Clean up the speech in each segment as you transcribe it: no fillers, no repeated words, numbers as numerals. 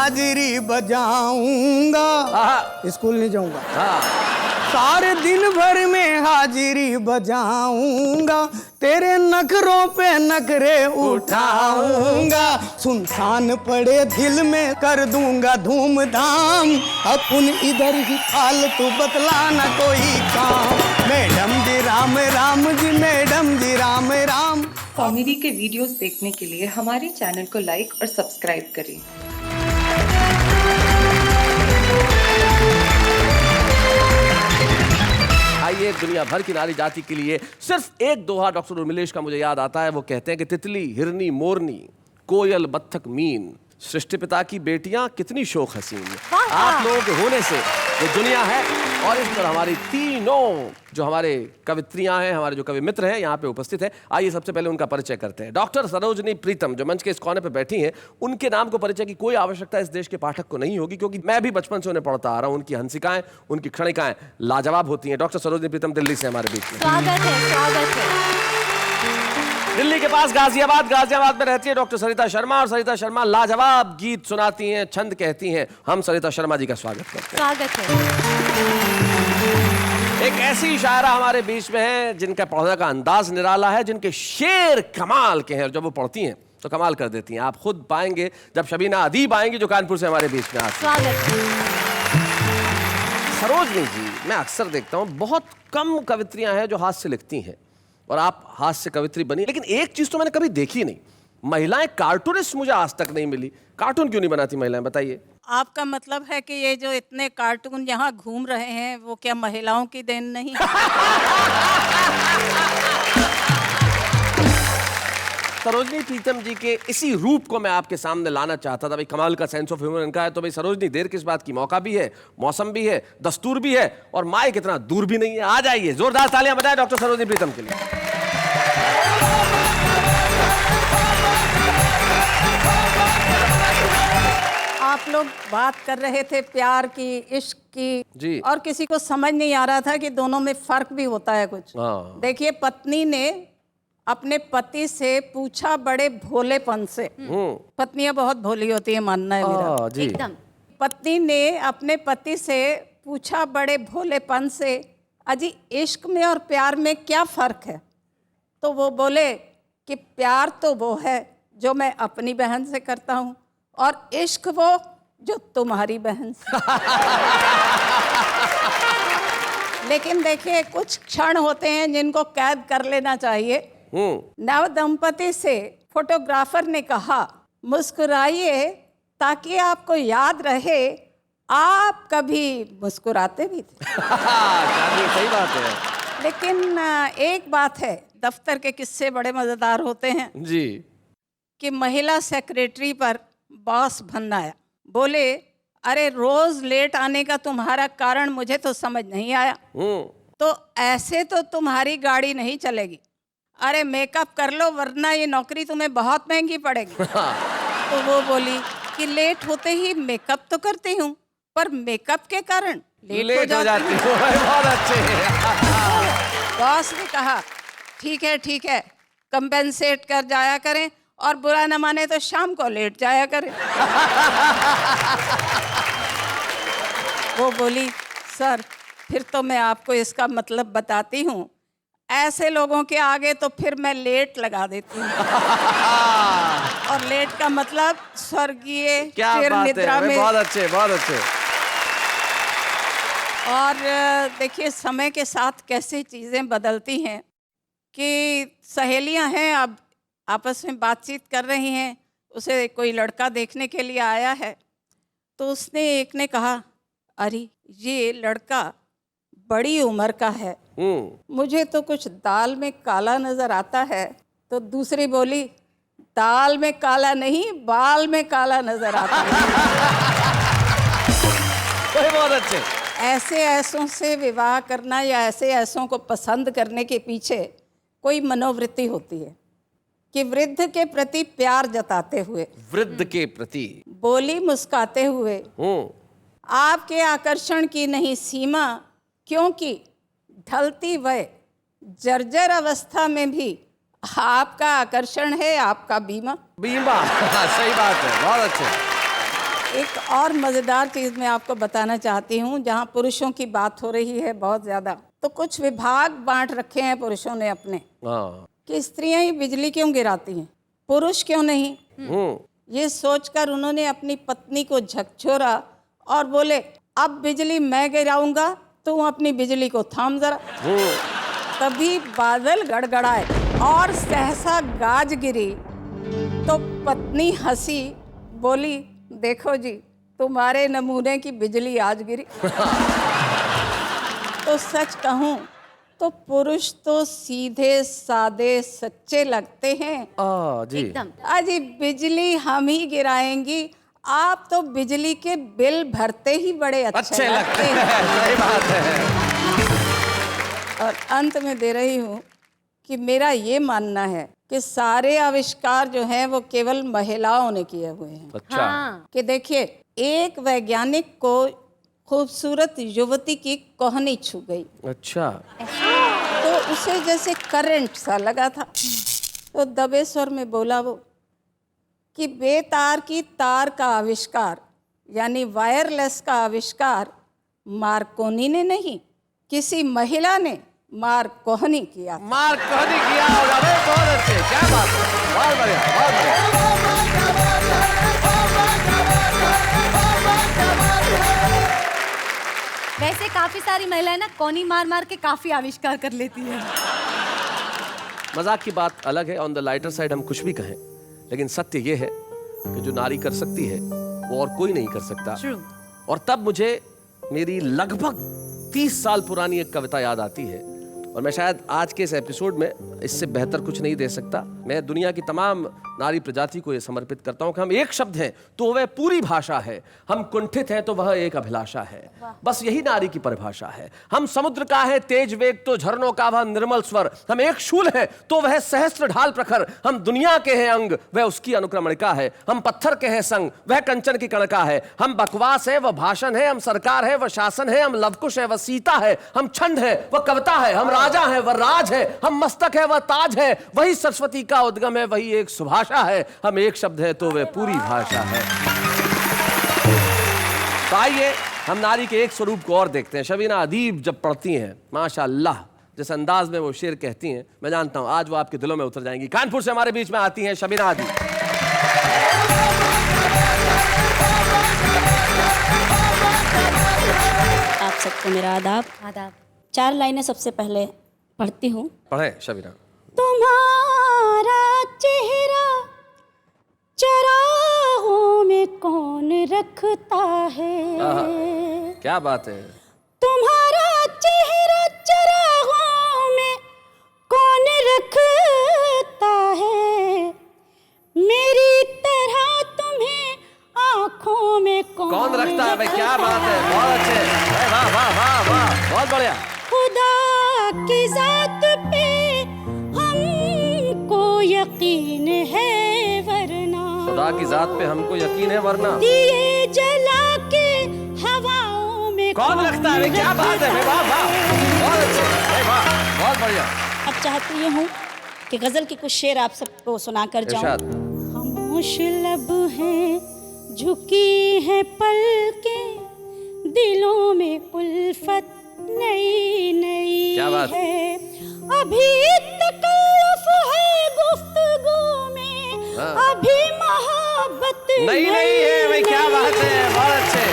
हाजिरी बजाऊंगा, स्कूल नहीं जाऊंगा। सारे दिन भर में हाजिरी बजाऊंगा, तेरे नखरों पे नखरे उठाऊंगा, सुनसान पड़े दिल में कर दूंगा धूमधाम, अपन इधर ही फालतू बतलाना कोई काम। मैडम जी राम राम जी, मैडम जी राम राम। कॉमेडी के वीडियोस देखने के लिए हमारे चैनल को लाइक और सब्सक्राइब करें। आइए, दुनिया भर की नारी जाति के लिए सिर्फ एक दोहा डॉक्टर उर्मिलेश का मुझे याद आता है। वो कहते हैं कि तितली, हिरनी, मोरनी, कोयल, बत्तख, मीन, सृष्टि पिता की बेटियां कितनी शोक हसीन। आप लोगों के होने से ये दुनिया है, और इस पर हमारी तीनों जो हमारे कवित्रियां हैं, हमारे जो कवि मित्र हैं यहाँ पे उपस्थित हैं। आइए सबसे पहले उनका परिचय करते हैं। डॉक्टर सरोजनी प्रीतम जो मंच के इस कोने पे बैठी हैं, उनके नाम को परिचय की कोई आवश्यकता इस देश के पाठक को नहीं होगी, क्योंकि मैं भी बचपन से उन्हें पढ़ता आ रहा हूँ। उनकी हंसिकाएं, उनकी क्षणिकाएं लाजवाब होती हैं। डॉक्टर सरोजनी प्रीतम दिल्ली से हमारे बीच में। स्वागत है, स्वागत है। दिल्ली के पास गाजियाबाद में रहती है डॉक्टर सरिता शर्मा, और सरिता शर्मा लाजवाब गीत सुनाती हैं, छंद कहती हैं। हम सरिता शर्मा जी का स्वागत करते हैं। स्वागत है। एक ऐसी शायरा हमारे बीच में है जिनका पढ़ने का अंदाज निराला है, जिनके शेर कमाल के हैं, और जब वो पढ़ती हैं तो कमाल कर देती हैं। आप खुद पाएंगे जब शबीना अदीब आएंगी जो कानपुर से हमारे बीच में आती हैं। स्वागत है। सरोजनी जी, मैं अक्सर देखता हूँ बहुत कम कवित्रियां हैं जो हाथ से लिखती हैं, और आप हाथ से कवित्री बनी। लेकिन एक चीज तो मैंने कभी देखी नहीं, महिलाएं कार्टूनिस्ट मुझे आज तक नहीं मिली। कार्टून क्यों नहीं बनाती महिलाएं, बताइए। आपका मतलब है कि ये जो इतने कार्टून यहाँ घूम रहे हैं वो क्या महिलाओं की देन नहीं? सरोजनी प्रीतम जी के इसी रूप को मैं आपके सामने लाना चाहता था। भाई कमाल का सेंस ऑफ ह्यूमर इनका है। तो भाई सरोजनी, देर किस बात की, मौका भी है, मौसम भी है, दस्तूर भी है, और माइक इतना दूर भी नहीं है। आ जाइए, जोरदार तालियां बजाएं डॉक्टर सरोजनी प्रीतम के लिए। आप लोग बात कर रहे थे प्यार की, इश्क की जी। और किसी को समझ नहीं आ रहा था कि दोनों में फर्क भी होता है कुछ। देखिए, पत्नी ने अपने पति से पूछा बड़े भोलेपन से। पत्नियां बहुत भोली होती है, मानना है मेरा। जी। एकदम। पत्नी ने अपने पति से पूछा बड़े भोलेपन से, अजी इश्क में और प्यार में क्या फर्क है? तो वो बोले कि प्यार तो वो है जो मैं अपनी बहन से करता हूँ, और इश्क वो जो तुम्हारी बहन से। लेकिन देखिए, कुछ क्षण होते हैं जिनको कैद कर लेना चाहिए। नव दंपति से फोटोग्राफर ने कहा, मुस्कुराइए ताकि आपको याद रहे आप कभी मुस्कुराते भी थे। सही बात है। लेकिन एक बात है, दफ्तर के किस्से बड़े मजेदार होते हैं जी। कि महिला सेक्रेटरी पर बॉस बनना आया। बोले, अरे रोज लेट आने का तुम्हारा कारण मुझे तो समझ नहीं आया। तो ऐसे तो तुम्हारी गाड़ी नहीं चलेगी। अरे मेकअप कर लो वरना ये नौकरी तुम्हें बहुत महंगी पड़ेगी। तो वो बोली कि लेट होते ही मेकअप तो करती हूँ, पर मेकअप के कारण लेट हो जाती हूँ। बहुत अच्छे। बॉस ने कहा, ठीक है, कंपेंसेट कर जाया करें, और बुरा न माने तो शाम को लेट जाया करें। वो बोली, सर फिर तो मैं आपको इसका मतलब बताती हूँ, ऐसे लोगों के आगे तो फिर मैं लेट लगा देती हूँ। और लेट का मतलब स्वर्गीय चिर निद्रा में। बहुत अच्छे, बहुत अच्छे। और देखिए, समय के साथ कैसे चीज़ें बदलती हैं कि सहेलियां हैं, अब आपस में बातचीत कर रही हैं। उसे कोई लड़का देखने के लिए आया है, तो उसने एक ने कहा, अरे ये लड़का बड़ी उम्र का है, मुझे तो कुछ दाल में काला नजर आता है। तो दूसरी बोली, दाल में काला नहीं, बाल में काला नजर आता है। बहुत अच्छे। ऐसे ऐसों से विवाह करना या ऐसे ऐसों को पसंद करने के पीछे कोई मनोवृत्ति होती है कि वृद्ध के प्रति प्यार जताते हुए, वृद्ध के प्रति बोली मुस्काते हुए, आपके आकर्षण की नहीं सीमा, क्योंकि ढलती वय जर्जर अवस्था में भी आपका आकर्षण है आपका बीमा। बीमा। सही बात है, बहुत अच्छे। एक और मज़ेदार चीज़ मैं आपको बताना चाहती हूँ। जहाँ पुरुषों की बात हो रही है बहुत ज़्यादा, तो कुछ विभाग बांट रखे हैं पुरुषों ने अपने, हाँ। कि स्त्रियां ही बिजली क्यों गिराती हैं, पुरुष क्यों नहीं। ये सोचकर उन्होंने अपनी पत्नी को झकझोरा और बोले, अब बिजली मैं गिराऊंगा, तुम अपनी बिजली को थाम जरा। तभी बादल गड़गड़ाए और सहसा गाज गिरी, तो पत्नी हंसी, बोली, देखो जी तुम्हारे नमूने की बिजली आज गिरी। तो सच कहूं तो पुरुष तो सीधे सादे सच्चे लगते हैं। जी। एकदम। अजी बिजली हम ही गिराएंगी, आप तो बिजली के बिल भरते ही बड़े अच्छे लगते हैं। सही बात है। और अंत में दे रही हूँ कि मेरा ये मानना है कि सारे आविष्कार जो हैं वो केवल महिलाओं ने किए हुए हैं। अच्छा। हाँ। कि देखिए, एक वैज्ञानिक को खूबसूरत युवती की कोहनी छू गई, अच्छा। तो उसे जैसे करंट सा लगा था। तो दबे स्वर में बोला वो कि बेतार की तार का आविष्कार यानी वायरलेस का आविष्कार मार्कोनी ने नहीं, किसी महिला ने मार्कोनी किया। मार्कोनी किया होगा। बहुत अच्छे, क्या बात है, बहुत बढ़िया, बहुत बढ़िया। वैसे काफी सारी महिलाएं ना कोनी मार मार के काफी आविष्कार कर लेती हैं। मजाक की बात अलग है, ऑन द लाइटर साइड हम कुछ भी कहें, लेकिन सत्य ये है कि जो नारी कर सकती है वो और कोई नहीं कर सकता। True. और तब मुझे मेरी लगभग 30 साल पुरानी एक कविता याद आती है, और मैं शायद आज के इस एपिसोड में इससे बेहतर कुछ नहीं दे सकता। मैं दुनिया की तमाम नारी प्रजाति को ये समर्पित करता हूं कि हम एक शब्द हैं तो वह पूरी भाषा है, हम कुंठित हैं तो वह एक अभिलाषा है। बस यही नारी की परिभाषा है। हम समुद्र का है तेज वेग तो झरनों का वह निर्मल स्वर, हम एक शूल है तो वह सहस्त्र ढाल प्रखर, हम दुनिया के हैं अंग वह उसकी अनुक्रमणिका है, हम पत्थर के हैं संग वह कंचन की कणका है, हम बकवास है वह भाषण है, हम सरकार है वह शासन है, हम लवकुश है वह सीता है, हम छंद है वह कविता है, हम राजा है वह राज है, हम मस्तक है वह ताज है, वही सरस्वती का उद्गम है, वही एक सुभाषा है, हम एक शब्द है तो वह पूरी भाषा है। तो आइए हम नारी के एक स्वरूप को और देखते हैं। शबीना अदीब जब पढ़ती हैं, माशाअल्लाह जिस अंदाज में वो शेर कहती हैं, मैं जानता हूं आज वो आपके दिलों में उतर जाएंगी। कानपुर से हमारे बीच में आती हैं शबीना अदीब। आप सबको मेरा आदाब। आदाब। 4 लाइनें सबसे पहले पढ़ती हूँ। पढ़े शबीना। तुम्हारा चेहरा चराहों में कौन रखता है, क्या बात है। तुम्हारा चेहरा चराहों में कौन रखता है, मेरी तरह तुम्हें आंखों में कौन रखता है भाई, क्या बात है, बहुत अच्छे, वाह वाह वाह वाह, बहुत बढ़िया। खुदा की जात पे हमको यकीन है वरना, खुदा की जात पे हमको यकीन है वरना, दिए जला के हवाओं में कौन रखता है, क्या बात है, वाह वाह, बहुत अच्छे, वाह, बहुत बढ़िया। अब चाहती हूँ कि गजल के कुछ शेर आप सबको सुनाकर जाऊं। इरशाद। खामोश लब हैं झुकी है पलकें, दिलों में उल्फत नई नई क्या बात है, अभी तकल्लुफ है गुफ्तगू में, हाँ। अभी मोहब्बत नहीं है भाई, क्या बात है, बहुत अच्छे।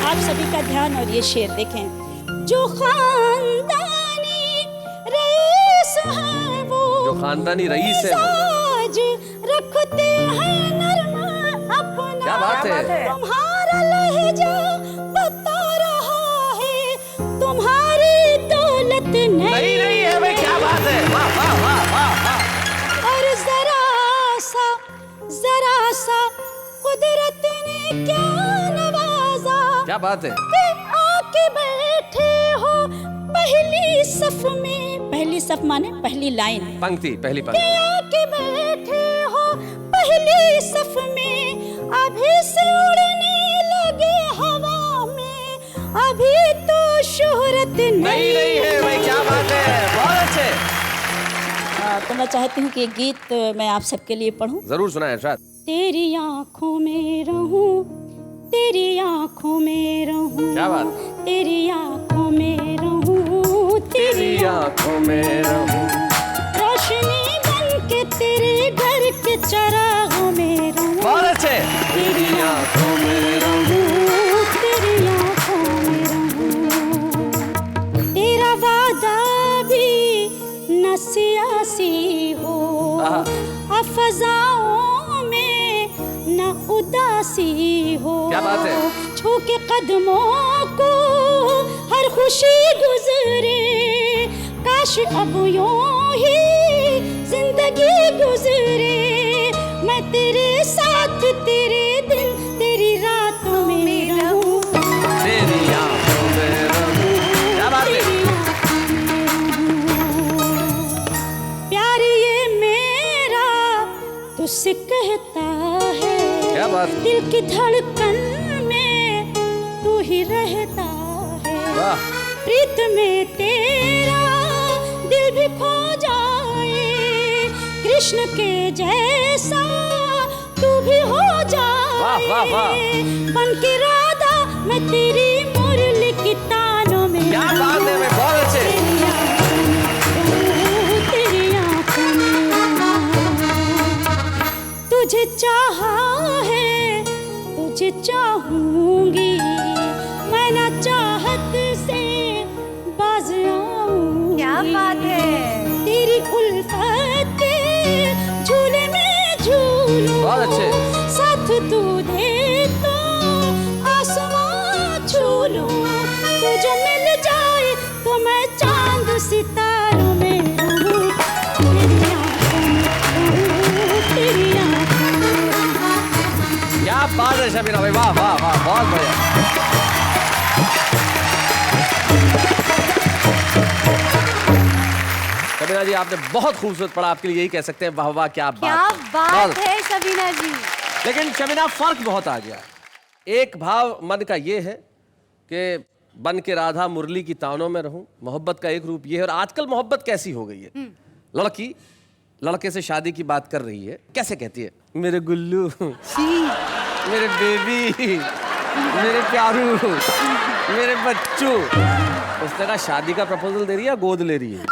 आप सभी का ध्यान और ये शेर देखें। जो खानदानी रईस है वो, जो खानदानी रईस है वो, साज रखते हैं नरमा अपना, क्या बात है। तुम्हारा लहजा बता रहा है, तुम्हारी दौलत नहीं है भाई, क्या बात है, वाह वाह वाह वाह वाह। और जरा सा कुदरत ने क्या नवाजा, क्या बात है। कि आके बैठे हो पहली सफ में, पहली सफ माने पहली लाइन, पंक्ति, पहली पंक्ति। कि आके बैठे हो पहली सफ में, अभी से उड़ने लगे हवा में, अभी तो शोहरत नहीं है भाई, क्या बात है, बहुत अच्छे। तो मैं चाहती हूँ कि ये गीत मैं आप सबके लिए पढ़ूं। जरूर सुनाएं इरशाद। तेरी आंखों में रहूं रहूं, तेरी आंखों में रहूं, तेरी आंखों में रहूं, रोशनी बन के तेरे घर के चरागों में रहूं, बहुत अच्छे, तेरी आंखों में रहूं, तेरी आंखों में रहूं, तेरा वादा भी न सियासी हो, फज़ाओं में न उदासी हो, क्या बात है, छू के कदमों को हर खुशी गुजरे, काश अब यूं ही जिंदगी गुजरे, मैं तेरे साथ तेरे दिन तेरी रातों में रहूं, तेरी आंखों में रहूं, क्या बात है, प्यार ये मेरा तुझसे कहता है, क्या बात, दिल की धड़कन में तू ही रहता है, वाह, प्रीत में तेरा दिल भी खो जाए, कृष्ण के जैसा तू भी हो जाए, वाह, वाह, वाह। बन के राधा मैं तेरी मुरली की तानों में, क्या बात है, मैं बहुत अच्छे, तेरी आंखों में तुझे चाहा है, तुझे चाहूंगी, मैं ना चाहत से बाज आऊंगी, क्या बात है, तेरी उल्फत के झूले में झूलूं, बहुत अच्छे, साथ तू दे तो आसमां छू लूं, तू जो मिल जाए तो मैं चांद सितारों में रहूं, तेरी आंखों में रहूं, तेरी आंखों में रहूं। क्या बात है शबीना भाई, वाह वाह वाह, बहुत बढ़िया, शबीना जी आपने बहुत खूबसूरत पढ़ा, आपके लिए यही कह सकते हैं, वाह वाह, क्या क्या बात बात है शबीना जी। लेकिन शबीना फर्क बहुत आ गया, एक भाव मन का ये है कि बन के राधा मुरली की तानों में रहूं, मोहब्बत का एक रूप ये है, और आजकल मोहब्बत कैसी हो गई है, लड़की लड़के से शादी की बात कर रही है, कैसे कहती है, मेरे गुल्लू, मेरे बेबी, मेरे प्यारू, मेरे बच्चू, उसने कहा शादी का प्रपोजल दे रही है या गोद ले रही है।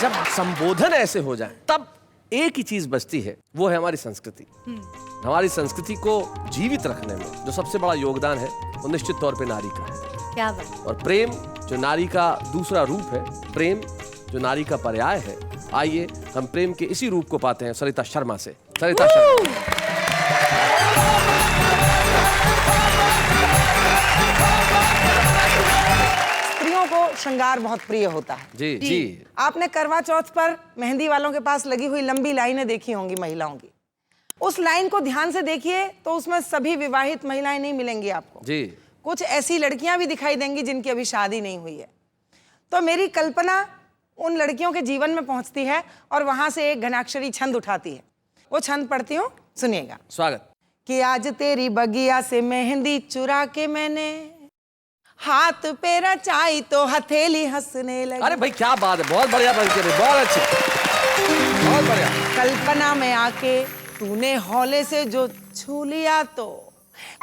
जब संबोधन ऐसे हो जाए तब एक ही चीज बचती है, वो है हमारी संस्कृति। हमारी संस्कृति को जीवित रखने में जो सबसे बड़ा योगदान है वो निश्चित तौर पे नारी का है। क्या बात, और प्रेम जो नारी का दूसरा रूप है, प्रेम जो नारी का पर्याय है, आइए हम प्रेम के इसी रूप को पाते हैं सरिता शर्मा से। सरिता शर्मा, स्त्रियों को श्रृंगार बहुत प्रिय होता है। जी जी, आपने करवा चौथ पर मेहंदी वालों के पास लगी हुई लंबी लाइनें देखी होंगी महिलाओं की। उस लाइन को ध्यान से देखिए तो उसमें सभी विवाहित महिलाएं नहीं मिलेंगी आपको जी, कुछ ऐसी लड़कियां भी दिखाई देंगी जिनकी अभी शादी नहीं हुई है। तो मेरी कल्पना उन लड़कियों के जीवन में पहुंचती है और वहां से एक घनाक्षरी छंद उठाती है। वो छंद पढ़ती हूँ, सुनिएगा। स्वागत। कि आज तेरी बगिया से मेहंदी चुरा के मैंने हाथ पे रचाई तो हथेली हंसने लगी। अरे भाई क्या बात है, बहुत बढ़िया बनके रही, बहुत अच्छी, बहुत बढ़िया। कल्पना में आके तूने हौले से जो छू लिया तो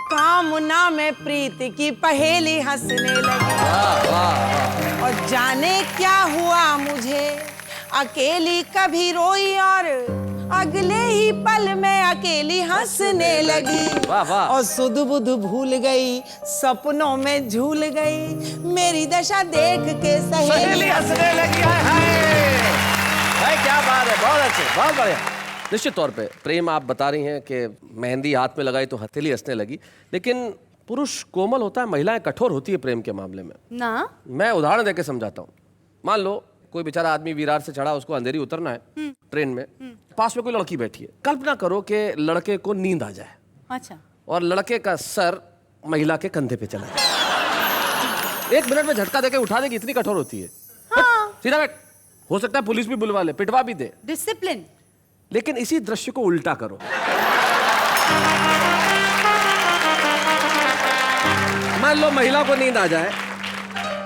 कामना में प्रीत की पहेली हंसने लगी। वाह वाह, और जाने क्या हुआ मुझे, अकेली कभी रोई और अगले ही पल में अकेली हंसने लगी। वाह वाह। और सुध बुध भूल गई, सपनों में झूल गई, मेरी दशा देख के सहेली हंसने लगी। भाई क्या बात है, बहुत अच्छे, बहुत बढ़िया। निश्चित तौर पे प्रेम, आप बता रही हैं कि मेहंदी हाथ में लगाई तो हथेली हंसने लगी, लेकिन पुरुष कोमल होता है, महिलाएं कठोर होती है प्रेम के मामले में ना। मैं उदाहरण देके समझाता हूँ। मान लो कोई बेचारा आदमी विरार से चढ़ा, उसको अंधेरी उतरना है ट्रेन में, पास में कोई लड़की बैठी है। कल्पना करो कि लड़के को नींद आ जाए अच्छा, और लड़के का सर महिला के कंधे पे चला जाए, 1 मिनट में झटका देके उठा देगी, इतनी कठोर होती है। हाँ। सीधा बैठ, हो सकता है पुलिस भी बुलवा ले, पिटवा भी दे। डिसिप्लिन। लेकिन इसी दृश्य को उल्टा करो, मान लो महिला को नींद आ जाए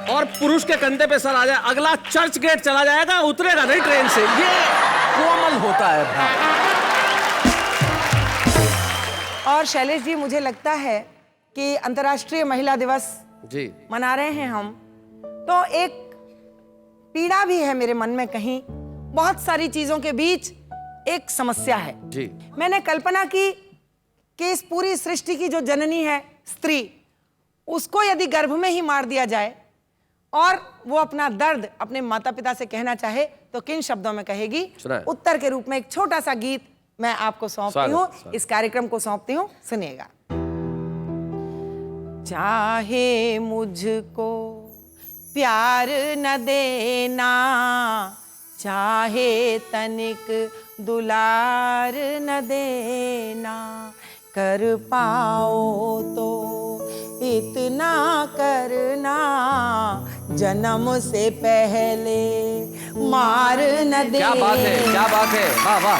और पुरुष के कंधे पे सर आ जाए, अगला चर्च गेट चला जाएगा, उतरेगा नहीं ट्रेन से। ये कोमल होता है भाव। और शैलेश जी, मुझे लगता है कि अंतर्राष्ट्रीय महिला दिवस जी मना रहे हैं हम, तो एक पीड़ा भी है मेरे मन में। कहीं बहुत सारी चीजों के बीच एक समस्या है। जी मैंने कल्पना की कि इस पूरी सृष्टि की जो जननी है स्त्री, उसको यदि गर्भ में ही मार दिया जाए और वो अपना दर्द अपने माता पिता से कहना चाहे तो किन शब्दों में कहेगी? सुनाए। उत्तर के रूप में एक छोटा सा गीत मैं आपको सौंपती हूँ, इस कार्यक्रम को सौंपती हूँ, सुनिएगा। चाहे मुझको प्यार न देना, चाहे तनिक दुलार न देना, कर पाओ तो इतना करना, जन्म से पहले मार न देना। क्या बात है, क्या बात है, वाह वाह।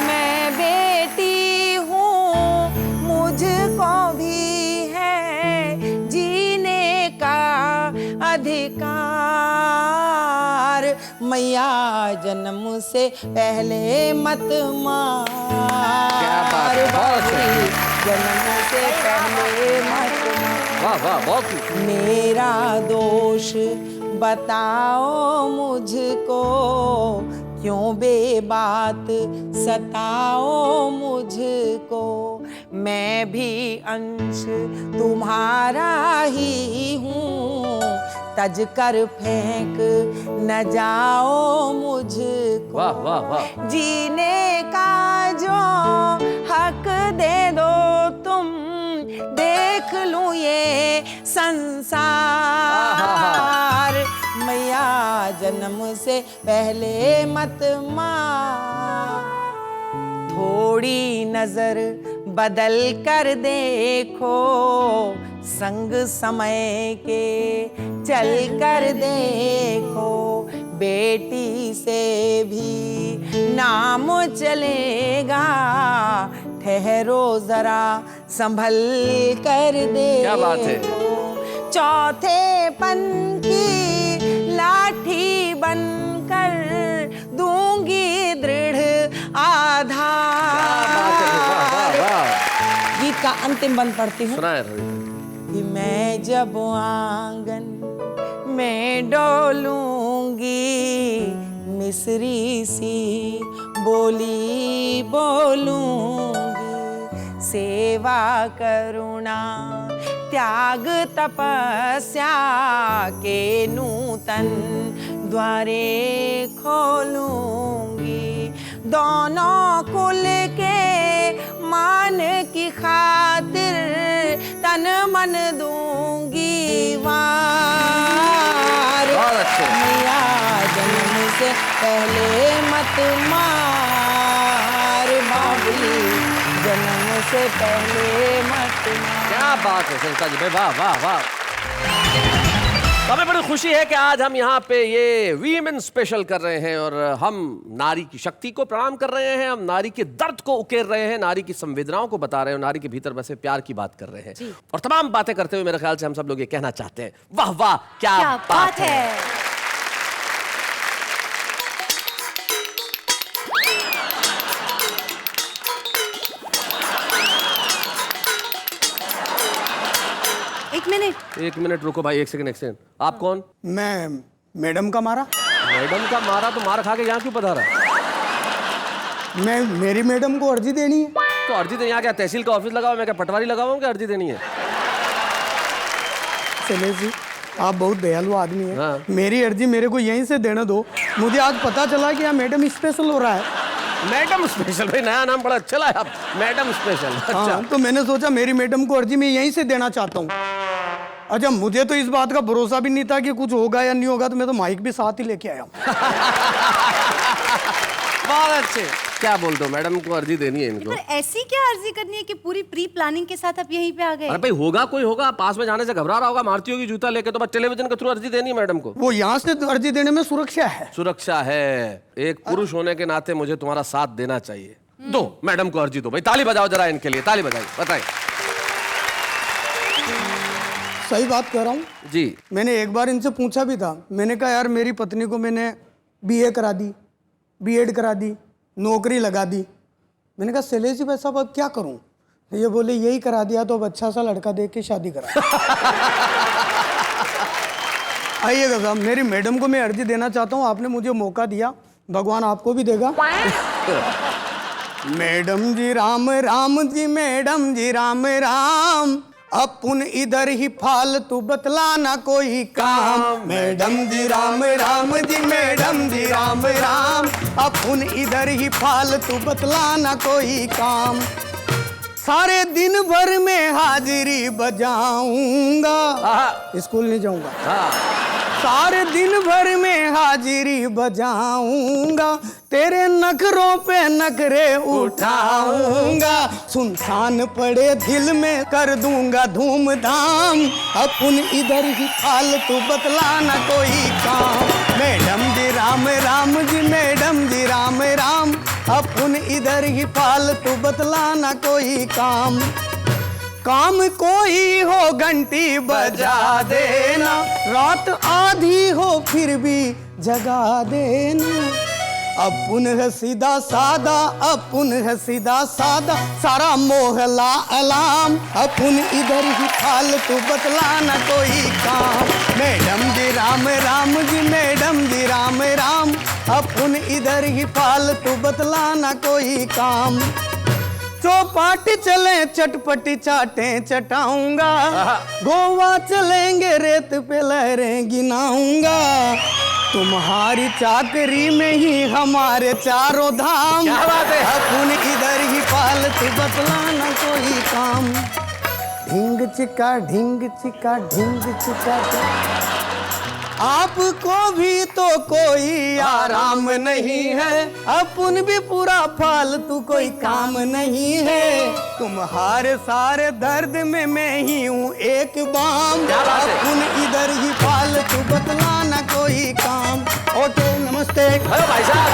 मैं बेटी हूँ, मुझको भी है जीने का अधिकार। मैया जन्म से पहले मत मार। क्या बात है, बहुत अच्छे। जन्म से पहले मत मार। वाह वाह, बहुत खूब। मेरा दोष बताओ मुझको, क्यों बेबात सताओ मुझको। मैं भी अंश तुम्हारा ही हूँ, तज कर फेंक न जाओ मुझको। वाह वाह वाह। जीने का जो हक दे दो तुम, देख लूं ये संसार। मैया जन्म से पहले मत मार। थोड़ी नजर बदल कर देखो, संग समय के चल कर देखो। बेटी से भी नाम चलेगा, ठहरो जरा संभल कर देखो। क्या बात है। चौथे पन की लाठी बनकर दूंगी दृढ़ आधार। गीत का अंतिम बंद पढ़ती हूँ कि मैं जब आंगन में डोलूंगी, मिस्री सी बोली बोलूंगी। सेवा करुणा त्याग तपस्या के नूतन द्वारे खोलूंगी। दोनों कुल के मान की खातिर तन मन दूंगी वार। मैया जन्म से पहले मत मार, बाबुली जन्म से पहले मत मार। क्या बात है संस्था जी, वाह वाह वाह। हमें बड़ी खुशी है कि आज हम यहाँ पे ये वीमेन स्पेशल कर रहे हैं और हम नारी की शक्ति को प्रणाम कर रहे हैं, हम नारी के दर्द को उकेर रहे हैं, नारी की संवेदनाओं को बता रहे हैं, नारी के भीतर बसे प्यार की बात कर रहे हैं। और तमाम बातें करते हुए मेरे ख्याल से हम सब लोग ये कहना चाहते हैं, वाह वाह क्या बात है। एक मिनट रुको भाई, एक सेकंड। आप कौन? मैं मैडम का मारा। मैडम का मारा तो मार खा के यहाँ क्यों पधारा? मैं मेरी मैडम को अर्जी देनी है। तो अर्जी देनी, यहाँ क्या तहसील का ऑफिस लगा हुआ, मैं क्या पटवारी लगा हुआ हूँ क्या अर्जी देनी है? शैलेश जी, आप बहुत दयालु आदमी हैं। हाँ। मेरी अर्जी मेरे को यहीं से देने दो। मुझे आज पता चला कि यहाँ मैडम स्पेशल हो रहा है। मैडम स्पेशल, भाई नया नाम बड़ा अच्छा लगा, मैडम स्पेशल। अच्छा हाँ, तो मैंने सोचा मेरी मैडम को अर्जी मैं यहीं से देना चाहता हूँ। अच्छा, मुझे तो इस बात का भरोसा भी नहीं था कि कुछ होगा या नहीं होगा, तो मैं तो माइक भी साथ ही लेके आया हूँ। बहुत अच्छे। क्या बोल दो, मैडम को अर्जी देनी है इनको। पर ऐसी क्या अर्जी करनी है कि पूरी प्री प्लानिंग के साथ आप यहीं पे आ गए? अरे भाई होगा, कोई होगा पास में जाने से घबरा रहा होगा, मारती होगी जूता लेके, तो बस टेलीविजन के थ्रू अर्जी देनी है मैडम को। वो यहाँ से अर्जी देने में सुरक्षा है। सुरक्षा है, एक पुरुष होने के नाते मुझे तुम्हारा साथ देना चाहिए। दो मैडम को अर्जी दो भाई, ताली बजाओ जरा इनके लिए, ताली बजाओ, बताइए। सही बात कह रहा हूँ जी। मैंने एक बार इनसे पूछा भी था, मैंने कहा यार मेरी पत्नी को मैंने BA करा दी, B.Ed करा दी, नौकरी लगा दी। मैंने कहा शैलेश जी भाई साहब अब क्या करूँ? ये बोले यही करा दिया तो अब अच्छा सा लड़का देख के शादी करा। आइएगा साहब, मेरी मैडम को मैं अर्जी देना चाहता हूँ, आपने मुझे मौका दिया, भगवान आपको भी देगा। मैडम जी राम राम जी, मैडम जी राम राम, अपन इधर ही फालतू बतलाना कोई काम। मैडम जी राम राम जी, मैडम जी राम राम, अपन इधर ही फालतू बतलाना कोई काम। सारे दिन भर में हाजिरी बजाऊंगा, स्कूल नहीं जाऊंगा। सारे दिन भर में हाजिरी बजाऊंगा, तेरे नखरों पे नखरे उठाऊंगा। सुनसान पड़े दिल में कर दूंगा धूमधाम, अपन इधर ही फालतू बतलाना कोई काम। मैडम जी राम राम जी, मैडम जी राम राम, अपन इधर ही फालतू बतलाना कोई काम। काम कोई हो घंटी बजा देना, रात आधी हो फिर भी जगा देना। अपन है सीधा सादा, अपन है सीधा सादा, सारा मोहल्ला अलाम, अपन इधर ही फालतू बतलाना कोई काम। मैडम जी राम राम जी, मैडम जी राम राम, अपन इधर ही फालतू बतलाना कोई काम। चौपाटी चले चटपटी चाटे चटाऊंगा, गोवा चलेंगे रेत पे लहरें गिनाऊंगा। तुम्हारी चाकरी में ही हमारे चारों धाम, अपन इधर ही फालतू बतलाना कोई काम। ढिंग चिका ढिंग चिका ढिंग चिका, आपको भी तो कोई आराम नहीं है, अपन भी पूरा फालतू कोई काम नहीं है। तुम्हारे सारे दर्द में मैं ही हूँ एक बाम, अपन इधर ही फालतू बतलाना कोई काम। ओके नमस्ते। हेलो भाई साहब,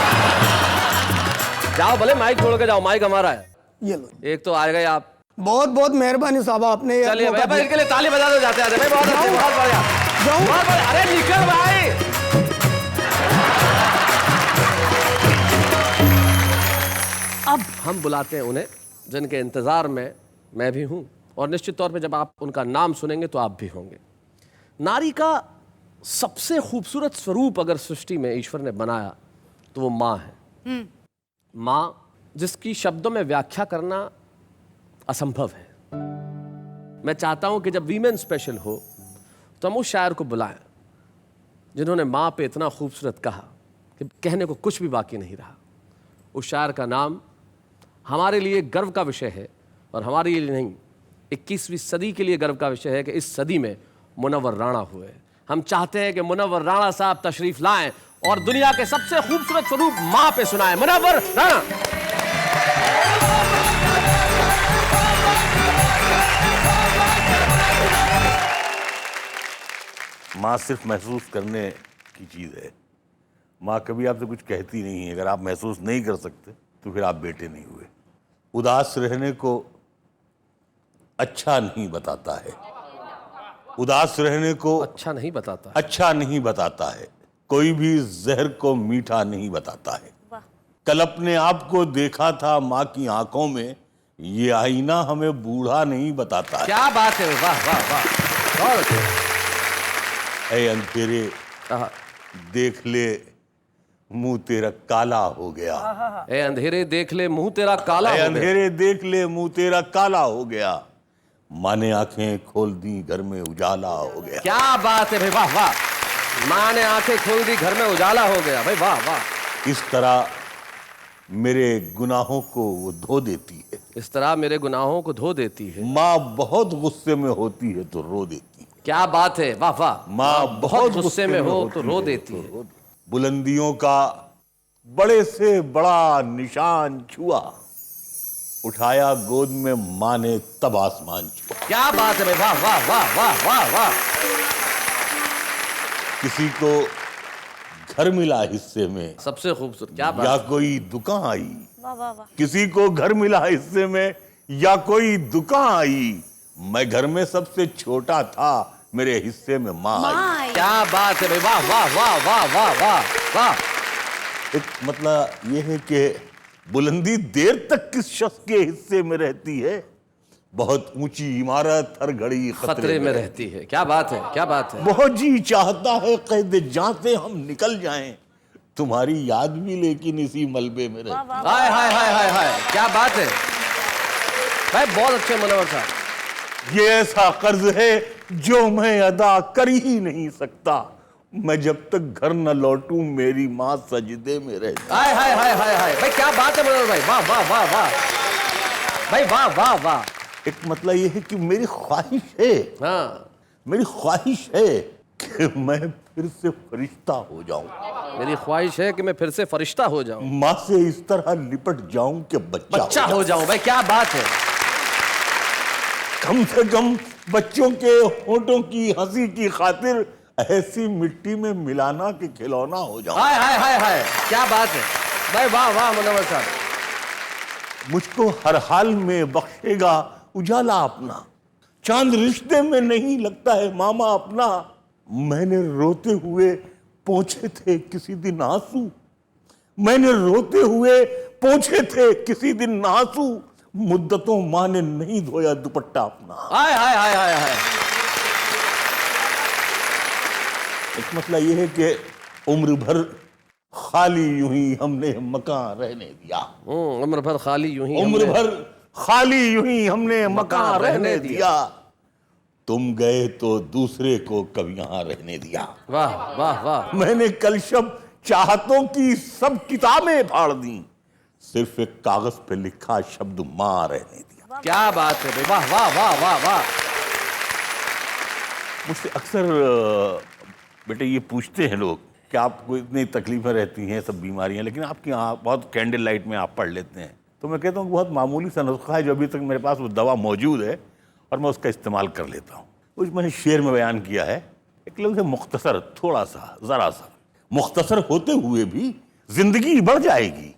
जाओ भले, माइक छोड़ के जाओ, माइक हमारा है। ये लो, एक तो आ गए आप। बहुत बहुत मेहरबानी साहब, आपने चलिए भाई, इनके लिए ताली बजा दो जाते आते भाई, बहुत अच्छे, बहुत बढ़िया, बहुत बढ़िया। अरे निकल भाई। अब हम बुलाते हैं उन्हें जिनके इंतजार में मैं भी हूं, और निश्चित तौर पे जब आप उनका नाम सुनेंगे तो आप भी होंगे। नारी का सबसे खूबसूरत स्वरूप अगर सृष्टि में ईश्वर ने बनाया तो वो माँ है। माँ जिसकी शब्दों में व्याख्या करना असंभव है। मैं चाहता हूं कि जब वीमेन स्पेशल हो तो हम उस शायर को बुलाएं जिन्होंने माँ पे इतना खूबसूरत कहा कि कहने को कुछ भी बाकी नहीं रहा। उस शायर का नाम हमारे लिए गर्व का विषय है, और हमारे लिए नहीं, 21वीं सदी के लिए गर्व का विषय है कि इस सदी में मुनव्वर राणा हुए। हम चाहते हैं कि मुनव्वर राणा साहब तशरीफ लाएं और दुनिया के सबसे खूबसूरत स्वरूप माँ पे सुनाएं। मुनव्वर राणा। माँ सिर्फ महसूस करने की चीज़ है। माँ कभी आपसे कुछ कहती नहीं है। अगर आप महसूस नहीं कर सकते तो फिर आप बेटे नहीं हुए। उदास रहने को अच्छा नहीं बताता है, उदास रहने को अच्छा नहीं बताता, अच्छा नहीं बताता है, कोई भी जहर को मीठा नहीं बताता है। कल अपने आप को देखा था माँ की आंखों में, ये आईना हमें बूढ़ा नहीं बताता है। क्या बात है, वाह वाह वाह। ऐ अंधेरे देख ले मुंह तेरा काला हो गया। ए अंधेरे देख ले मुंह तेरा काला हो गया। अंधेरे देख ले मुंह तेरा काला हो गया। माँ ने आंखें खोल दी घर में उजाला हो गया। क्या बात है भाई, वाह वाह। माँ ने आंखें खोल दी घर में उजाला हो गया भाई, वाह वाह। इस तरह मेरे गुनाहों को वो धो देती है। इस तरह मेरे गुनाहों को धो देती है। माँ बहुत गुस्से में होती है तो रो देती है। क्या बात है, वाह वाह। माँ बहुत गुस्से में हो तो रो देती है। बुलंदियों का बड़े से बड़ा निशान छुआ, उठाया गोद में माँ ने तब आसमान छुआ। क्या बात है, वाह वाह वाह वाह वाह वाह। किसी को घर मिला हिस्से में, सबसे खूबसूरत, क्या बात। या कोई दुकान आई। वाह वाह वाह। किसी को घर मिला हिस्से में या कोई दुकान आई। मैं घर में सबसे छोटा था, मेरे हिस्से में माँ आई। क्या बात है भाई, वाह वाह वाह वाह वाह वाह वाह। एक मतलब ये है कि बुलंदी देर तक किस शख्स के हिस्से में रहती है, बहुत ऊंची इमारत हर घड़ी खतरे में रहती है। क्या बात है, क्या बात है। बहुत जी चाहता है कैद जां से हम निकल जाएं, तुम्हारी याद भी लेकिन इसी मलबे में रहती। हाय हाय हाय हाय हाय, क्या बात है भाई, बहुत अच्छे मनोहर साहब। ये ऐसा कर्ज है जो मैं अदा कर ही नहीं सकता, मैं जब तक घर न लौटूं मेरी माँ सजदे में रहती। हाय हाय हाय हाय हाय भाई, क्या बात है मनोहर भाई, वाह वाह वाह वाह भाई, वाह वाह वाह। एक मतलब ये है कि मेरी ख्वाहिश है, हाँ, मेरी ख्वाहिश है कि मैं फिर से फरिश्ता हो जाऊं। मेरी ख्वाहिश है कि मैं फिर से फरिश्ता हो जाऊं, माँ से इस तरह लिपट जाऊं कि बच्चा हो जाऊं। भाई क्या बात है। कम से कम बच्चों के होठों की हंसी की खातिर ऐसी मिट्टी में मिलाना कि खिलौना हो जाऊं। हाय हाय हाय हाय, क्या बात है भाई, वाह वाह मनोहर साहब। मुझको हर हाल में बख्शेगा उजाला अपना, चांद रिश्ते में नहीं लगता है मामा अपना। मैंने रोते हुए पोंछे थे किसी दिन आंसू, मैंने रोते हुए पोंछे थे किसी दिन आंसू, मुद्दतों माँ ने नहीं धोया दुपट्टा अपना। हाय हाय हाय हाय हाय। एक मतलब यह है कि उम्र भर खाली यूं ही हमने मकान रहने दिया, उम्र भर खाली यूं ही उम्र भर खाली यूं ही हमने मकान रहने दिया, तुम गए तो दूसरे को कब यहां रहने दिया। वाह वाह वाह। मैंने कल शब चाहतों की सब किताबें फाड़ दी, सिर्फ एक कागज पे लिखा शब्द मां रहने दिया। क्या बात है भाई, वाह वाह वाह वाह वाह। मुझसे अक्सर बेटे ये पूछते हैं लोग कि आपको इतनी तकलीफें रहती हैं, सब बीमारियां, लेकिन आपके यहाँ बहुत कैंडल लाइट में आप पढ़ लेते हैं। तो मैं कहता हूँ बहुत मामूली सा नुस्खा है जो अभी तक मेरे पास वो दवा मौजूद है और मैं उसका इस्तेमाल कर लेता हूँ। कुछ मैंने शेर में बयान किया है, एक लफ्ज़ है मुख्तसर, थोड़ा सा, ज़रा सा। मुख्तसर होते हुए भी जिंदगी बढ़ जाएगी,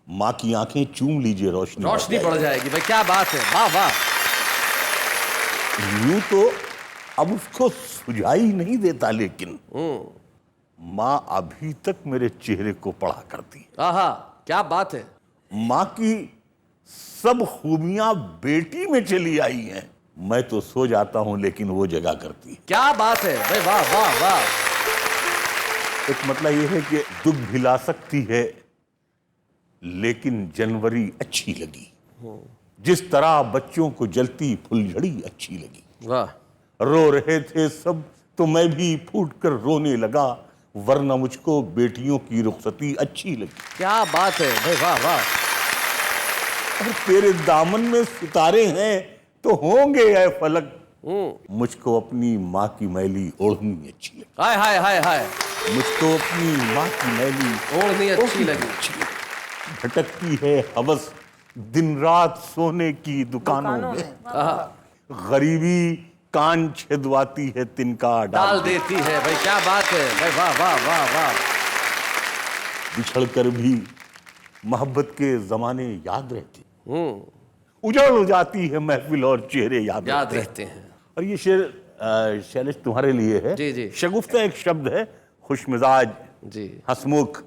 माँ की आंखें चूम लीजिए रोशनी बढ़ जाएगी। भाई क्या बात है, वाह वाह। यूं तो अब उसको सुझाई नहीं देता, लेकिन माँ अभी तक मेरे चेहरे को पढ़ा करती है। आहा, क्या बात है। माँ की सब खूबियां बेटी में चली आई हैं, मैं तो सो जाता हूं लेकिन वो जगा करती है। क्या बात है भाई, वाह वाह वाह। एक मतलब ये है कि दुख भी ला सकती है, लेकिन जनवरी अच्छी लगी, जिस तरह बच्चों को जलती फुलझड़ी अच्छी लगी। वाह। रो रहे थे सब तो मैं भी फूट कर रोने लगा, वरना मुझको बेटियों की रुखसती अच्छी लगी। क्या बात है भाई, वाह वाह। और तेरे दामन में सितारे हैं तो होंगे ऐ फलक, मुझको अपनी माँ की मैली ओढ़नी अच्छी लगी। हाय हाय हाय हाय, मुझको अपनी माँ की मैली ओढ़नी अच्छी लगी। भटकती है हवस दिन रात सोने की दुकानों में, गरीबी कान छेदवाती है तिनका डाल देती है। भाई क्या बात है भाई, वाह वाह वाह वाह। बिछड़ कर भी मोहब्बत के जमाने याद रहते, उजड़ जाती है महफिल और चेहरे याद रहते हैं। और ये शेर शैलेश तुम्हारे लिए है। जी जी। शगुफ्ता एक शब्द है, खुशमिजाज जी, हंसमुख।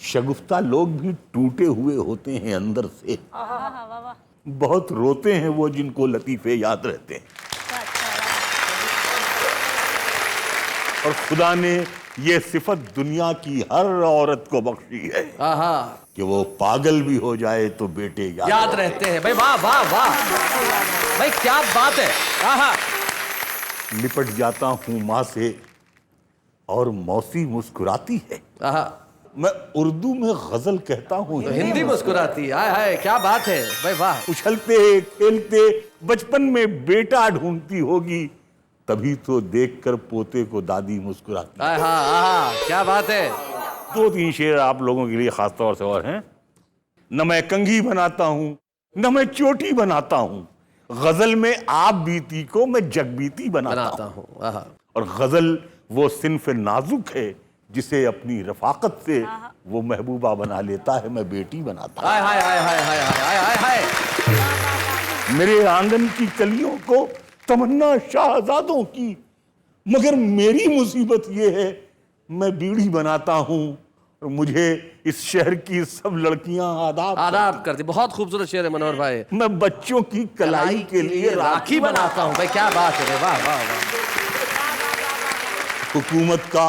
शगुफ्ता लोग भी टूटे हुए होते हैं अंदर से, बहुत रोते हैं वो जिनको लतीफे याद रहते हैं। और खुदा ने ये सिफत दुनिया की हर औरत को बख्शी है कि वो पागल भी हो जाए तो बेटे याद रहते हैं। भाई वाह वाह वाह भाई, क्या बात है। आहा। लिपट जाता हूँ माँ से और मौसी मुस्कुराती है। आहा। मैं उर्दू में गजल कहता हूँ तो हिंदी मुस्कुराती है। हाय हाय, क्या बात है भाई, वाह। उछलते खेलते बचपन में बेटा ढूंढती होगी, तभी तो देखकर पोते को दादी मुस्कुराती। क्या बात है। 2-3 शेर आप लोगों के लिए खास तौर से और हैं। न मैं कंघी बनाता हूँ न मैं चोटी बनाता हूँ, गजल में आप बीती को मैं जगबीती बनाता हूँ। और गजल वो सिन्फ नाजुक है जिसे अपनी रफाकत से वो महबूबा बना लेता है, मैं बेटी बनाता हूँ। हाय हाय हाय हाय हाय हाय हाय हाय। मेरे आंगन की कलियों को तमन्ना शाहजादों की, मगर मेरी मुसीबत ये है मैं बीड़ी बनाता हूँ और मुझे इस शहर की सब लड़कियां आदाब करती। बहुत खूबसूरत शेर है मनोहर भाई। मैं बच्चों की कलाई के लिए राखी बनाता हूँ। भाई क्या बात है, वाह वाह वाह। हुकूमत का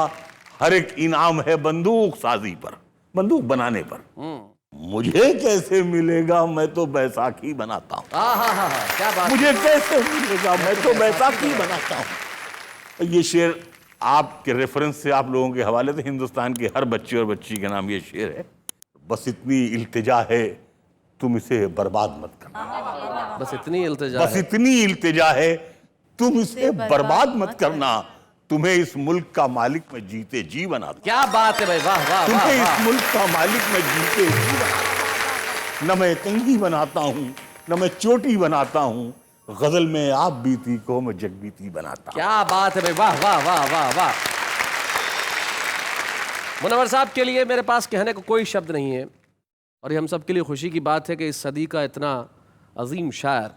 हर एक इनाम है बंदूक साजी पर, बंदूक बनाने पर। मुझे कैसे मिलेगा, मैं तो बैसाखी बनाता हूँ। क्या बात। मुझे कैसे मिलेगा, मैं तो बैसाखी बनाता हूँ। ये शेर आपके रेफरेंस से, आप लोगों के हवाले से, हिंदुस्तान के हर बच्चे और बच्ची के नाम ये शेर है। बस इतनी इल्तिजा है, तुम इसे बर्बाद मत करना। बस इतनी इल्तिजा बस इतनी इल्तिजा है, तुम इसे बर्बाद मत करना। तुम्हें इस मुल्क का मालिक मैं जीते जी बनाता। क्या बात है भाई, वाह वाह। तुम्हें इस मुल्क का मालिक मैं जीते जी बनाता। न मैं कंघी बनाता हूँ, न मैं चोटी बनाता हूँ, गजल में आप बीती को मैं जगबीती बनाता। क्या बात है भाई, वाह वाह वाह वाह वाह। मुनव्वर साहब के लिए मेरे पास कहने को कोई शब्द नहीं है, और ये हम सब के लिए खुशी की बात है कि इस सदी का इतना अजीम शायर,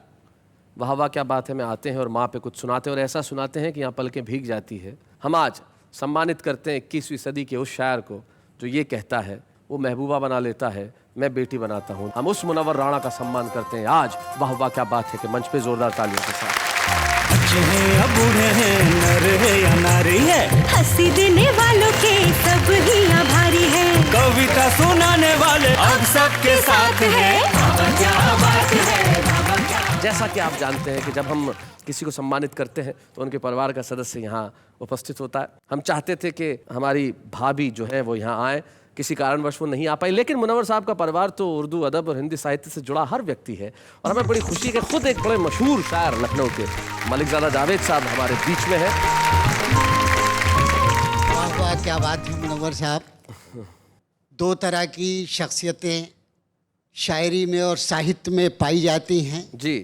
वाह वाह क्या बात है, में आते हैं और माँ पे कुछ सुनाते हैं, और ऐसा सुनाते हैं कि यहाँ पलकें भीग जाती है। हम आज सम्मानित करते हैं 21वीं सदी के उस शायर को जो ये कहता है, वो महबूबा बना लेता है, मैं बेटी बनाता हूँ। हम उस मुनव्वर राणा का सम्मान करते हैं आज। वाह वाह क्या बात है कि मंच पे जोरदार तालियों के साथ। बच्चे हैं या बूढ़े हैं, नर है या नारी है, हंसी देने वालों के सब ही आभारी है। कविता सुनाने वाले अब सबके साथ है। क्या बात है। जैसा कि आप जानते हैं कि जब हम किसी को सम्मानित करते हैं तो उनके परिवार का सदस्य यहाँ उपस्थित होता है। हम चाहते थे कि हमारी भाभी जो है वो यहाँ आए, किसी कारणवश वो नहीं आ पाई, लेकिन मुनव्वर साहब का परिवार तो उर्दू अदब और हिंदी साहित्य से जुड़ा हर व्यक्ति है, और हमें बड़ी खुशी है कि खुद एक बड़े मशहूर शायर लखनऊ के मलिकजादा जावेद साहब हमारे बीच में है। वाह वाह क्या बात है मुनव्वर साहब। दो तरह की शख्सियतें शायरी में और साहित्य में पाई जाती हैं जी।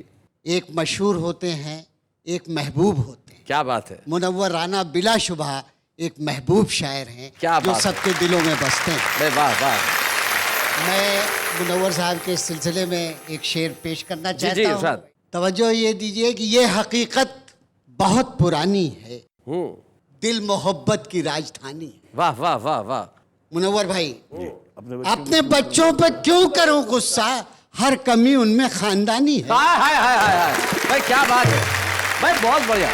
एक मशहूर होते हैं, एक महबूब होते हैं। क्या बात है। मुनव्वर राणा बिलाशुबह एक महबूब शायर हैं, क्या जो बात सबके दिलों में बसते हैं। वाह वाह। मैं मुनव्वर साहब के सिलसिले में एक शेर पेश करना जी, चाहता हूँ। तवज्जो ये दीजिए कि ये हकीकत बहुत पुरानी है, दिल मोहब्बत की राजधानी है। वाह वाह वाह वाह। मुनव्वर भाई, अपने बच्चों पे क्यों करो गुस्सा, हर कमी उनमें खानदानी है। हाय हाय हाय हाय भाई क्या बात है भाई, बहुत बढ़िया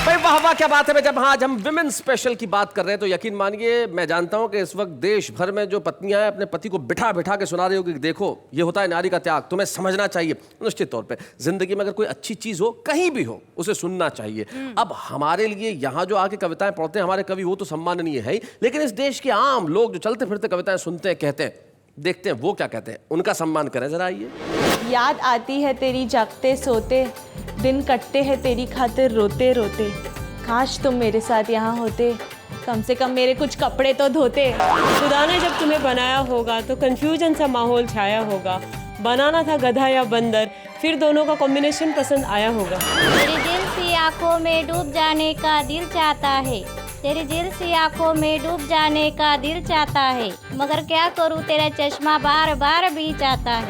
भाई, वाह वाह क्या बात है भाई। जब आज हम विमेन स्पेशल की बात कर रहे हैं तो यकीन मानिए मैं जानता हूं कि इस वक्त देश भर में जो पत्नियां हैं अपने पति को बिठा बिठा के सुना रही होगी कि देखो ये होता है नारी का त्याग, तुम्हें समझना चाहिए। निश्चित तौर पे जिंदगी में अगर कोई अच्छी चीज हो कहीं भी हो उसे सुनना चाहिए। अब हमारे लिए यहाँ जो आके कविताएं पढ़ते हैं हमारे कवि, वो तो सम्माननीय है ही, लेकिन इस देश के आम लोग जो चलते फिरते कविताएं सुनते हैं, कहते हैं, देखते हैं वो क्या कहते हैं, उनका सम्मान करें जरा। आइए। याद आती है तेरी जागते सोते, दिन कटते हैं तेरी खातिर रोते रोते, काश तुम मेरे साथ यहाँ होते, कम से कम मेरे कुछ कपड़े तो धोते। खुदा ने जब तुम्हें बनाया होगा तो कंफ्यूजन सा माहौल छाया होगा, बनाना था गधा या बंदर, फिर दोनों का कॉम्बिनेशन पसंद आया होगा। तेरी दिल सी आंखों में डूब जाने का दिल चाहता है, तेरी दिल सी आंखों में डूब जाने का दिल चाहता है, मगर क्या करूँ तेरा चश्मा बार बार भी चाहता है।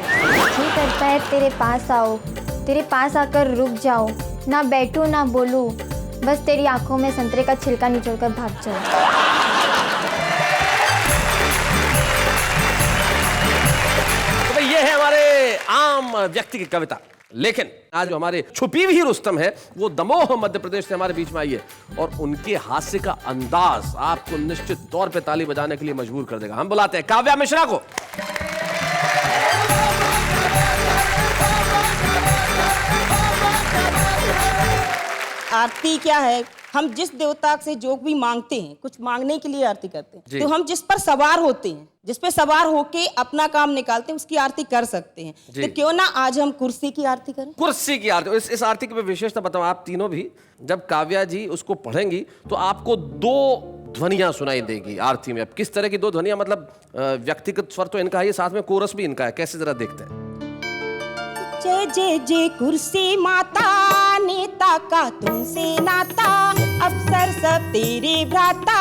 जी करता है तेरे पास आओ, तेरे पास आकर रुक जाओ, ना बैठूं ना बोलूं, बस तेरी आंखों में संतरे का छिलका निचोड़कर भाग जाओ। तो भाई ये है हमारे आम व्यक्ति की कविता, लेकिन आज जो हमारे छुपी हुई रुस्तम है वो दमोह मध्य प्रदेश से हमारे बीच में आई है, और उनके हास्य का अंदाज आपको निश्चित तौर पे ताली बजाने के लिए मजबूर कर देगा। हम बुलाते हैं काव्या मिश्रा को। आरती क्या है, हम जिस देवता से जो भी मांगते हैं, कुछ मांगने के लिए आरती करते हैं, तो हम जिस पर सवार होते हैं, जिस पे सवार होके अपना काम निकालते हैं, उसकी आरती कर सकते हैं। तो क्यों ना आज हम कुर्सी की आरती करें। कुर्सी की आरती। इस आरती की विशेषता बताओ आप तीनों भी। जब काव्या जी उसको पढ़ेंगी तो आपको दो ध्वनियां सुनाई देगी आरती में। अब किस तरह की दो ध्वनियां, मतलब व्यक्तिगत स्वर तो इनका है, साथ में कोरस भी इनका है, कैसे जरा देखते हैं। जय जय जय कुर्सी माता, नेता का तुमसे नाता, अफसर सब तेरे भ्राता,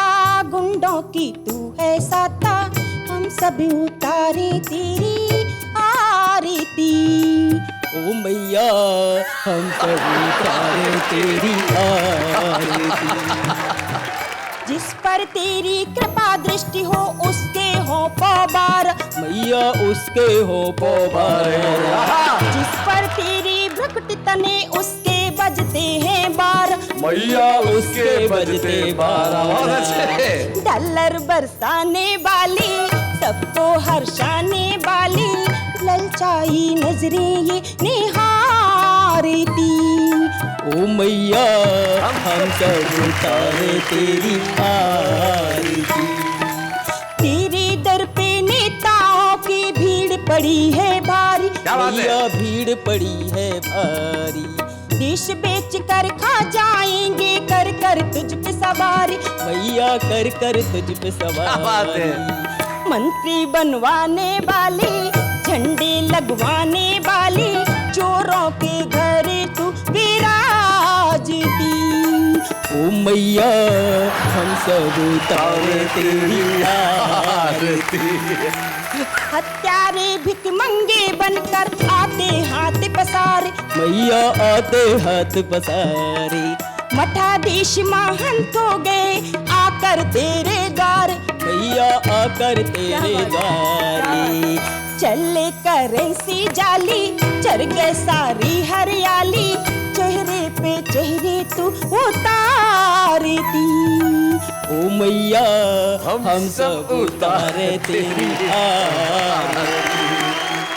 गुंडों की तू है साता, हम सब उतारे तेरी आरती। ओ मैया हम सब उतारे तेरी आरती। जिस पर तेरी कृपा दृष्टि हो उसके हो पौबार, मैया उसके हो पौबार। जिस पर तेरी भ्रुकुटी तने उसके बजते हैं बार, मैया उसके बजते बार। डॉलर बरसाने वाली, सबको हर्षाने वाली, ललचाई नजरें ये निहारती। ओ मैया हम सब उतारे तेरी आरती। तेरे दर पे नेताओं की भीड़ पड़ी है भारी, मैया भीड़ पड़ी है भारी। देश बेच कर खा जाएंगे, कर कर तुझ पे सवारी, मैया कर कर तुझ पे सवारी। मंत्री बनवाने वाली, झंडे लगवाने वाली, चोरों के घर तू विराजती। ओ मैया हम सब उतारे तेरी आरती। हत्यारे भिखमंगे बनकर आते हाथ पसारे, मैया आते हाथ पसारे। मठाधीश महंत हो गए आकर तेरे द्वार, मैया आकर तेरे द्वारे। चले करेंसी जाली, चढ़ गए सारी हरियाली, चेहरे पे चेहरे तू उतारती। ओ मैया हम सब उतारे तेरी आरती।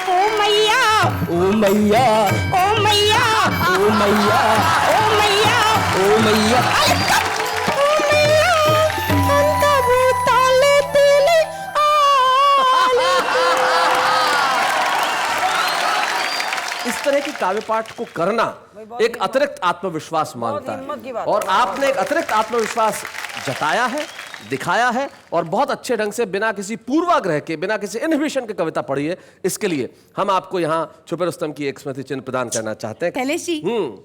ओ मैया ओ मैया ओ मैया ओ मैया ओ मैया ओ मैया ओ मैया हम तब उतारे तेरी आरती। इस तरह की काव्य पाठ को करना एक अतिरिक्त आत्मविश्वास मांगता है, और आपने एक अतिरिक्त आत्मविश्वास जताया है, दिखाया है, और बहुत अच्छे ढंग से बिना किसी पूर्वाग्रह के, बिना किसी इनहिबिशन के कविता पढ़ी है। इसके लिए हम आपको यहाँ छुपे रुस्तम की एक स्मृति चिन्ह प्रदान करना चाहते हैं। शैलेश जी,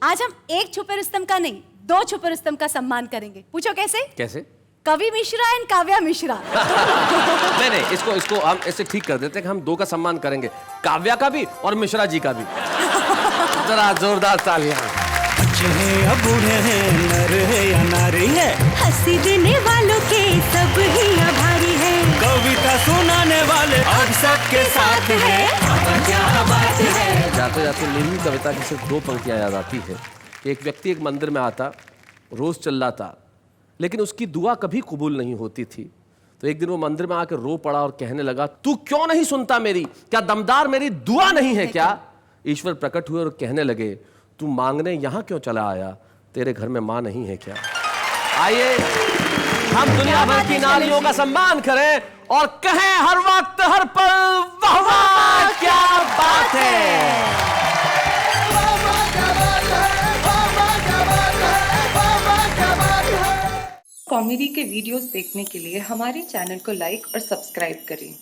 आज हम एक छुपे रुस्तम का नहीं, 2 छुपे रुस्तम का सम्मान करेंगे। पूछो कैसे? कैसे? कवि मिश्रा एंड काव्या मिश्रा। नहीं, इसको हम ऐसे ठीक कर देते हैं कि हम 2 का सम्मान करेंगे, काव्या का भी और मिश्रा जी का भी। जरा जोरदार तालियां। बच्चे हैं या बूढ़े हैं, नर है या नारी है, हंसी देने वालों के सब ही आभारी है, कविता सुनाने वाले अब सबके साथ है। क्या बात है। जाते जाते मेरी कविता की सिर्फ 2 पंक्तियां याद आती है। एक व्यक्ति एक मंदिर में आता, रोज चिल्लाता, लेकिन उसकी दुआ कभी कबूल नहीं होती थी। तो एक दिन वो मंदिर में आकर रो पड़ा और कहने लगा, तू क्यों नहीं सुनता मेरी? क्या दमदार मेरी दुआ नहीं है क्या? ईश्वर प्रकट हुए और कहने लगे, तू मांगने यहां क्यों चला आया? तेरे घर में मां नहीं है क्या? आइए हम दुनिया भर की नारियों का सम्मान करें और कहें हर वक्त हर पल, वाह वाह क्या बात है। कॉमेडी के वीडियोस देखने के लिए हमारे चैनल को लाइक और सब्सक्राइब करें।